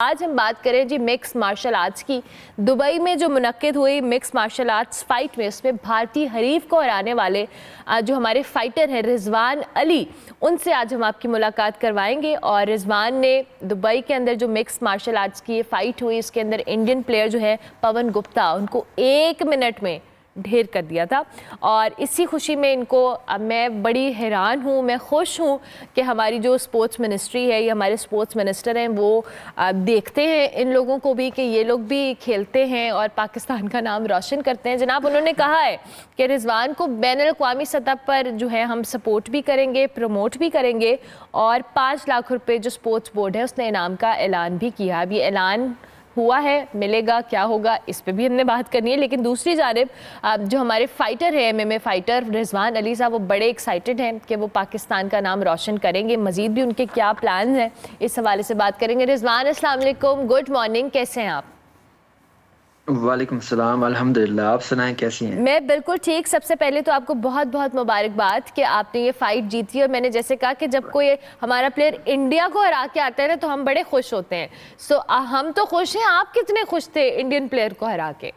आज हम बात करें जी मिक्स मार्शल आर्ट्स की। दुबई में जो मुनक्किद हुई मिक्स मार्शल आर्ट्स फाइट में उसमें भारतीय हरीफ को हराने वाले जो हमारे फाइटर हैं रिजवान अली, उनसे आज हम आपकी मुलाकात करवाएंगे। और रिजवान ने दुबई के अंदर जो मिक्स मार्शल आर्ट्स की ये फाइट हुई, इसके अंदर इंडियन प्लेयर जो है पवन गुप्ता, उनको 1 मिनट में ढेर कर दिया था। और इसी खुशी में इनको मैं बड़ी हैरान हूँ, मैं खुश हूँ कि हमारी जो स्पोर्ट्स मिनिस्ट्री है, ये हमारे स्पोर्ट्स मिनिस्टर हैं, वो देखते हैं इन लोगों को भी कि ये लोग भी खेलते हैं और पाकिस्तान का नाम रोशन करते हैं। जनाब, उन्होंने कहा है कि रिजवान को बैनुल-अक़वामी सतह पर जो है हम सपोर्ट भी करेंगे, प्रमोट भी करेंगे। और 5 लाख रुपये जो स्पोर्ट्स बोर्ड है उसने इनाम का ऐलान भी किया। अब ये ऐलान हुआ है, मिलेगा क्या होगा इस पे भी हमने बात करनी है। लेकिन दूसरी जानिब जो हमारे फाइटर हैं, MMA फाइटर रिजवान अली साहब, वो बड़े एक्साइटेड हैं कि वो पाकिस्तान का नाम रोशन करेंगे। मजीद भी उनके क्या प्लान हैं इस हवाले से बात करेंगे। रिजवान, अस्सलाम वालेकुम, गुड मॉर्निंग, कैसे हैं आप? वालेकुम सलाम, अल्हम्दुलिल्लाह। आप सुनाएं, कैसी हैं? मैं बिल्कुल ठीक। सबसे पहले तो आपको बहुत बहुत मुबारकबाद कि आपने ये फाइट जीती। और मैंने जैसे कहा कि जब कोई हमारा प्लेयर इंडिया को हरा के आता है ना, तो हम बड़े खुश होते हैं। सो हम तो खुश हैं, आप कितने खुश थे इंडियन प्लेयर को हरा के?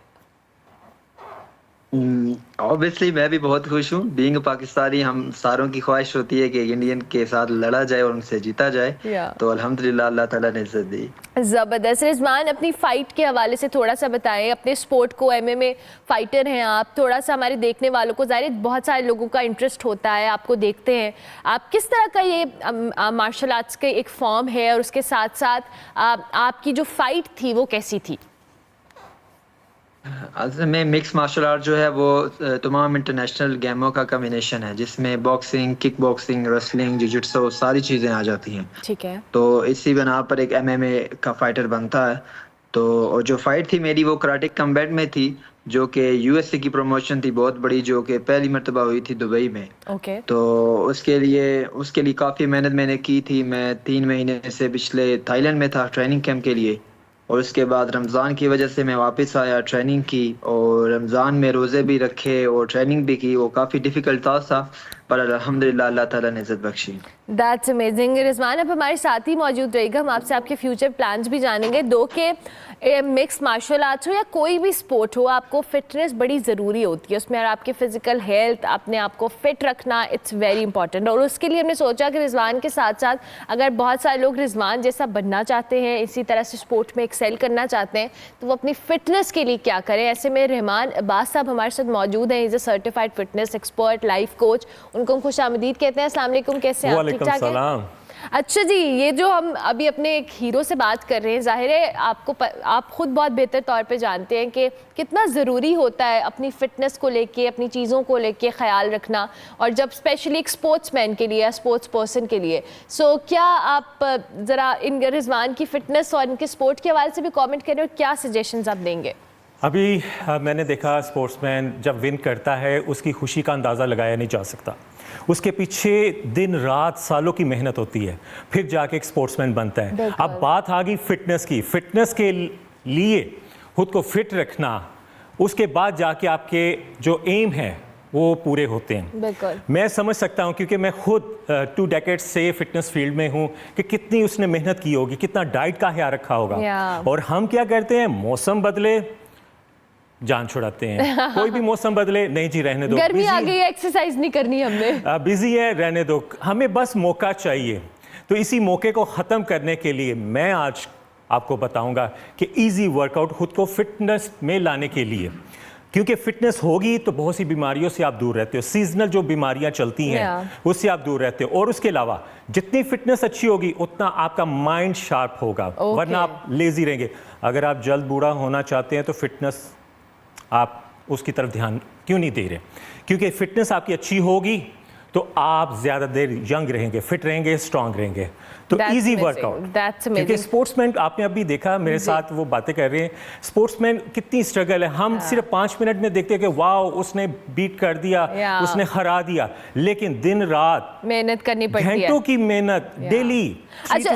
ऑब्वियसली मैं भी बहुत खुश हूँ। बीइंग पाकिस्तानी, हम सारों की ख्वाहिश होती है कि इंडियन के साथ लड़ा जाए और उनसे जीता जाए। तो अल्हम्दुलिल्लाह अल्लाह ताला ने इज्जत दी। ज़बरदस्त। रिजवान, अपनी फ़ाइट के हवाले से थोड़ा सा बताएं, अपने स्पोर्ट को। MMA फाइटर हैं आप, थोड़ा सा हमारे देखने वालों को, ज़ाहिर बहुत सारे लोगों का इंटरेस्ट होता है, आपको देखते हैं, आप किस तरह का ये मार्शल आर्ट्स के एक फॉर्म है और उसके साथ साथ आपकी जो फ़ाइट थी वो कैसी थी? असल में मिक्स मार्शल आर्ट जो है वो तमाम इंटरनेशनल गेमों का कम्बिनेशन है, जिसमें बॉक्सिंग, किक बॉक्सिंग, रेसलिंग, जिजिट्सो सारी चीज़ें आ जाती हैं। ठीक है। तो इसी बना पर एक MMA का फाइटर बनता है। तो और जो फाइट थी मेरी वो कराटे कम्बैट में थी, जो कि USA की प्रमोशन थी बहुत बड़ी, जो कि पहली मर्तबा हुई थी दुबई में। ओके। तो उसके लिए काफ़ी मेहनत मैंने की थी। मैं 3 महीने से पिछले थाईलैंड में था ट्रेनिंग कैंप के लिए, और उसके बाद रमज़ान की वजह से मैं वापस आया, ट्रेनिंग की, और रमज़ान में रोज़े भी रखे और ट्रेनिंग भी की। वो काफ़ी डिफ़िकल्ट था, पर अल्हम्दुलिल्लाह अल्लाह ताला ने इज़्ज़त बख्शी। That's amazing. रिजवान, अब हमारे साथ ही मौजूद रहेगा, हम आपसे आपके फ्यूचर प्लान्स भी जानेंगे। दो के मिक्स मार्शल आर्ट्स हो या कोई भी स्पोर्ट हो, आपको फिटनेस बड़ी ज़रूरी होती है उसमें, और आपकी फ़िज़िकल हेल्थ, अपने आप को फिट रखना, इट्स वेरी इंपॉर्टेंट। और उसके लिए हमने सोचा कि रिजवान के साथ साथ अगर बहुत सारे लोग रिजवान जैसा बनना चाहते हैं, इसी तरह से स्पोर्ट में एक्सेल करना चाहते हैं, तो वो अपनी फ़िटनेस के लिए क्या करें। ऐसे में रहमान अब्बास साहब हमारे साथ मौजूद हैं, is a certified fitness expert, life coach. उनको हम खुशामदीद कहते हैं। अस्सलाम वालेकुम, कैसे हैं आप? ठीक ठाक हैं? अच्छा जी, ये जो हम अभी अपने एक हीरो से बात कर रहे हैं, जाहिर है आप खुद बहुत बेहतर तौर पे जानते हैं कि कितना ज़रूरी होता है अपनी फ़िटनेस को लेके, अपनी चीज़ों को लेके ख्याल रखना, और जब स्पेशली एक स्पोर्ट्समैन के लिए या स्पोर्ट्स पर्सन के लिए। सो क्या आप ज़रा इन रिजवान की फ़िटनेस और इनके स्पोर्ट के हवाले से भी कॉमेंट करें, और क्या सजेशंस आप देंगे? अभी मैंने देखा स्पोर्ट्समैन जब विन करता है उसकी खुशी का अंदाज़ा लगाया नहीं जा सकता। उसके पीछे दिन रात सालों की मेहनत होती है, फिर जाके एक स्पोर्ट्समैन बनता है। अब बात आ गई फिटनेस की। फिटनेस के लिए खुद को फिट रखना, उसके बाद जाके आपके जो एम है वो पूरे होते हैं। मैं समझ सकता हूँ, क्योंकि मैं खुद 2 डेकेड्स से फिटनेस फील्ड में हूँ, कि कितनी उसने मेहनत की होगी, कितना डाइट का ख्याल रखा होगा। और हम क्या करते हैं, मौसम बदले जान छुड़ाते हैं। कोई भी मौसम बदले, नहीं जी रहने दो, गर्मी आ गई है, एक्सरसाइज नहीं करनी हमने, बिजी है, रहने दो, हमें बस मौका चाहिए। तो इसी मौके को ख़त्म करने के लिए मैं आज आपको बताऊंगा कि इजी वर्कआउट खुद को फिटनेस में लाने के लिए, क्योंकि फिटनेस होगी तो बहुत सी बीमारियों से आप दूर रहते हो। सीजनल जो बीमारियां चलती हैं उससे आप दूर रहते हो। और उसके अलावा जितनी फिटनेस अच्छी होगी उतना आपका माइंड शार्प होगा, वरना आप लेजी रहेंगे। अगर आप जल्द बूढ़ा होना चाहते हैं तो फिटनेस आप उसकी तरफ ध्यान क्यों नहीं दे रहे? क्योंकि फिटनेस आपकी अच्छी होगी तो आप ज़्यादा देर यंग रहेंगे, फिट रहेंगे, स्ट्रांग रहेंगे। तो इजी वर्कआउट, क्योंकि स्पोर्ट्समैन आपने अभी देखा मेरे साथ वो बातें कर रहे हैं, स्पोर्ट्समैन कितनी स्ट्रगल है। हम सिर्फ 5 मिनट में देखते हैं कि वाह उसने बीट कर दिया, उसने हरा दिया, लेकिन दिन रात मेहनत करनी पड़ती है, घंटों की मेहनत डेली। अच्छा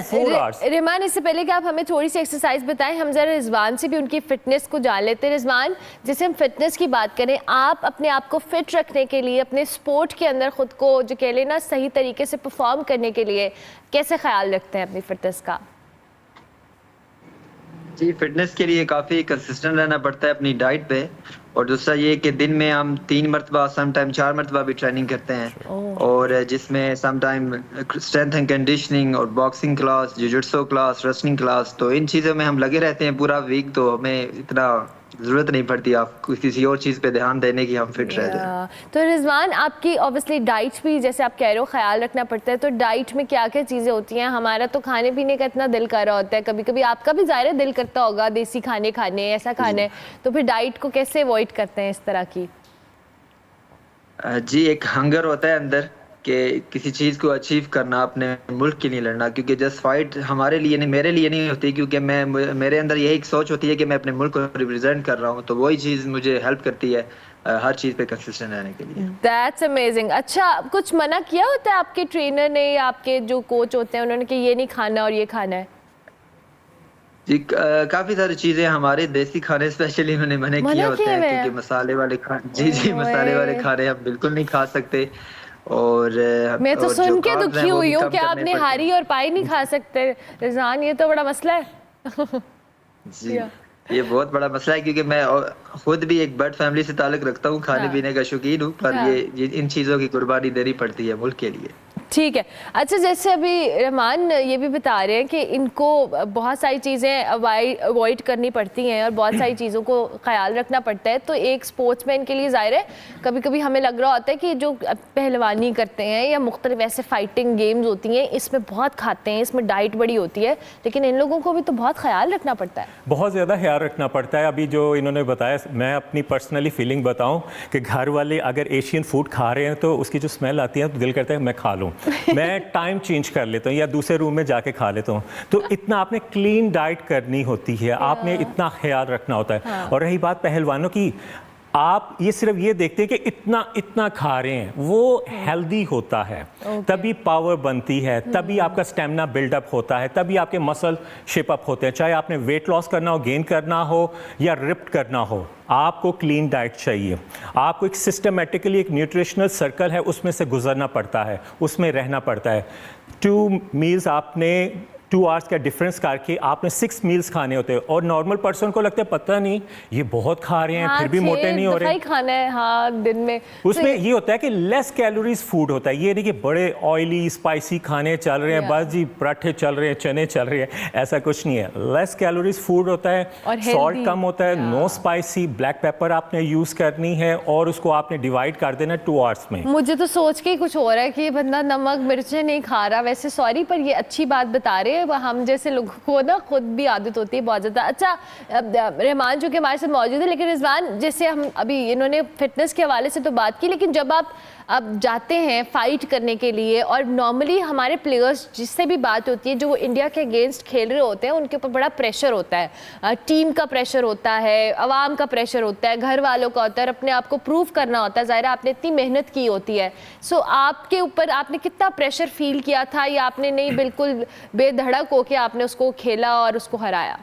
रहमान, इससे पहले कि आप हमें थोड़ी सी एक्सरसाइज बताएं, हम जरा रिजवान से भी उनकी फिटनेस को जान लेते हैं। रिजवान, जैसे हम फिटनेस की बात करें, आप अपने आप को फिट रखने के लिए, अपने स्पोर्ट के अंदर खुद को जो कह लेना सही तरीके से परफॉर्म करने के लिए कैसे ख्याल रखते हैं अपनी फिटनेस का? जी, फिटनेस के लिए काफ़ी कंसिस्टेंट रहना पड़ता है अपनी डाइट पे, और दूसरा ये कि दिन में हम 3 मरतबा, सम टाइम 4 मरतबा भी ट्रेनिंग करते हैं, ओह! और जिसमें some time strength and conditioning और boxing class, jujitsu class, wrestling class, तो इन चीज़ों में हम लगे रहते हैं पूरा वीक, तो हमें इतना ज़रूरत नहीं पड़ती आप किसी और चीज़ पे ध्यान देने की, हम फिट रह जाएँ। तो रिजवान, आपकी ऑब्वियसली डाइट भी जैसे आप कह रहे हो ख्याल रखना पड़ता है, तो डाइट में क्या क्या चीज़ें होती हैं? हमारा तो खाने पीने का इतना दिल कर रहा होता है, कभी कभी आपका भी ज़ाहिर है दिल करता होगा देसी खाने खाने, ऐसा खाने, तो फिर डाइट को कैसे अवॉइड करते हैं इस तरह की? जी, एक हंगर होता है अंदर कि किसी चीज़ को अचीव करना, अपने मुल्क के लिए लड़ना, क्योंकि जस्ट फाइट हमारे लिए नहीं, मेरे लिए नहीं होती, क्योंकि मेरे अंदर यही एक सोच होती है कि मैं अपने मुल्क को रिप्रेजेंट कर रहा हूँ, तो वही चीज़ मुझे हेल्प करती है हर चीज़ पे कंसिस्टेंट रहने के लिए। That's amazing. अच्छा, कुछ मना किया होता है आपके ट्रेनर ने या आपके जो कोच होते हैं उन्होंने कि ये नहीं खाना और ये खाना है? जी, काफ़ी सारी चीज़ें हमारे देसी खाने स्पेशली इन्होंने मना किए मना होते किए हैं, हुए क्योंकि हैं? मसाले वाले मसाले वाले ओए! खाने हम बिल्कुल नहीं खा सकते, और मैं तो और जो सुन के कार्ब्स हैं दुखी वो हुई भी हूँ कम कि करने आपने पड़ते हारी हैं। और पाई नहीं खा सकते। रिजवान, ये तो बड़ा मसला है। जी, या ये बहुत बड़ा मसला है, क्योंकि मैं खुद भी एक बर्ड फैमिली से ताल्लुक़ रखता हूँ, हाँ, खाने-पीने का शौकीन हूँ, पर हाँ। ये इन चीज़ों की कुर्बानी देनी पड़ती है मुल्क के लिए। ठीक है। अच्छा, जैसे अभी रहमान ये भी बता रहे हैं कि इनको बहुत सारी चीज़ें अवॉइड करनी पड़ती हैं और बहुत सारी चीज़ों को ख्याल रखना पड़ता है, तो एक स्पोर्ट्समैन के लिए ज़ाहिर है कभी कभी हमें लग रहा होता है कि जो पहलवानी करते हैं या मुख्तलिफ ऐसे फाइटिंग गेम्स होती हैं, इसमें बहुत खाते हैं, इसमें डाइट बड़ी होती है, लेकिन इन लोगों को भी तो बहुत ख्याल रखना पड़ता है। बहुत ज़्यादा ख्याल रखना पड़ता है। अभी जो इन्होंने बताया, मैं अपनी पर्सनली फीलिंग बताऊं कि घर वाले अगर एशियन फूड खा रहे हैं तो उसकी जो स्मेल आती है तो दिल करता है मैं खा लूं। मैं टाइम चेंज कर लेता हूं या दूसरे रूम में जाके खा लेता हूं। तो इतना आपने क्लीन डाइट करनी होती है, आपने इतना ख्याल रखना होता है। और रही बात पहलवानों की, आप ये सिर्फ ये देखते हैं कि इतना इतना खा रहे हैं, वो हेल्दी होता है, तभी पावर बनती है, तभी आपका स्टेमिना बिल्डअप होता है, तभी आपके मसल शेप अप होते हैं। चाहे आपने वेट लॉस करना हो, गेन करना हो या रिप्ट करना हो, आपको क्लीन डाइट चाहिए। आपको एक सिस्टमेटिकली एक न्यूट्रिशनल सर्कल है, उसमें से गुजरना पड़ता है, उसमें रहना पड़ता है। 2 मील्स आपने 2 आवर्स का डिफरेंस करके आपने 6 मील्स खाने होते हैं, और नॉर्मल पर्सन को लगता है पता नहीं ये बहुत खा रहे हैं, हाँ, फिर भी मोटे नहीं हो रहे। खाना है हाँ दिन में। उसमें ये होता है कि लेस कैलोरीज फूड होता है, ये नहीं कि बड़े ऑयली स्पाइसी खाने चल रहे हैं, बस जी पराठे चल रहे हैं, चने चल रहे हैं, ऐसा कुछ नहीं है। लेस कैलोरीज फूड होता है, और सॉल्ट healthy। कम होता है, नो स्पाइसी, ब्लैक पेपर आपने यूज करनी है, और उसको आपने डिवाइड कर देना 2 आवर्स में। मुझे तो सोच के ही कुछ हो रहा है कि ये बंदा नमक मिर्चें नहीं खा रहा। वैसे सॉरी, पर ये अच्छी बात बता रहे हैं, हम जैसे लोगों को ना खुद भी आदत होती है बहुत ज़्यादा। अच्छा, रहमान जो कि हमारे साथ मौजूद है, लेकिन रिजवान, जैसे हम अभी इन्होंने फिटनेस के हवाले से तो बात की, लेकिन जब आप अब जाते हैं फाइट करने के लिए, और नॉर्मली हमारे प्लेयर्स जिससे भी बात होती है जो वो इंडिया के अगेंस्ट खेल रहे होते हैं, उनके ऊपर बड़ा प्रेशर होता है, टीम का प्रेशर होता है, अवाम का प्रेशर होता है, घर वालों का होता है, और अपने आप को प्रूव करना होता है। ज़ाहिर आपने इतनी मेहनत की होती है, सो आपके ऊपर आपने कितना प्रेशर फील किया था, या आपने नहीं बिल्कुल बेधड़क होकर आपने उसको खेला और उसको हराया?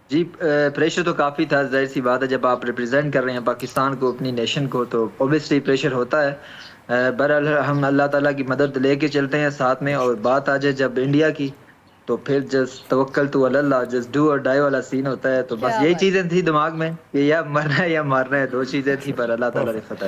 जी, प्रेशर तो काफ़ी था, ज़ाहिर सी बात है, जब आप रिप्रेजेंट कर रहे हैं पाकिस्तान को, अपनी नेशन को, तो ऑब्वियसली प्रेशर होता है। बहरहाल हम अल्लाह ताला की मदद लेके चलते हैं साथ में, और बात आ जाए जब इंडिया की, तो फिर जस्ट तवक्कल to Allah, just do or die वाला सीन होता है। तो बस क्या यही बात। चीज़ें थी दिमाग में कि या मरना है या मारना है, 2 चीज़ें थी, पर अल्लाह ताला ने फतह